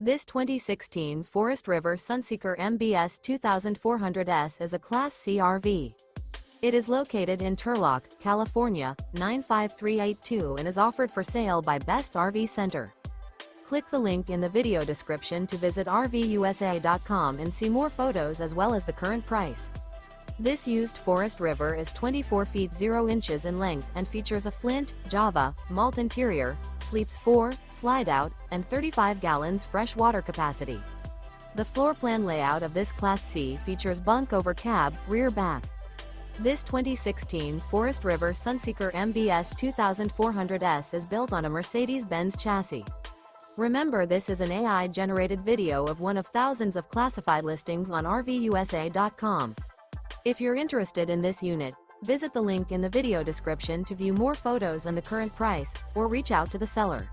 This 2016 Forest River Sunseeker MBS 2400S is a Class C RV. It is located in Turlock, California, 95382 and is offered for sale by Best RV Center. Click the link in the video description to visit RVUSA.com and see more photos as well as the current price. This used Forest River is 24 feet 0 inches in length and features a Flint, Java, Malt interior, sleeps 4, Slideout, and 35 gallons fresh water capacity. The floor plan layout of this Class C features bunk over cab, rear back. This 2016 Forest River Sunseeker MBS 2400S is built on a Mercedes Benz chassis. Remember, this is an AI-generated video of one of thousands of classified listings on RVUSA.com. If you're interested in this unit, visit the link in the video description to view more photos and the current price, or reach out to the seller.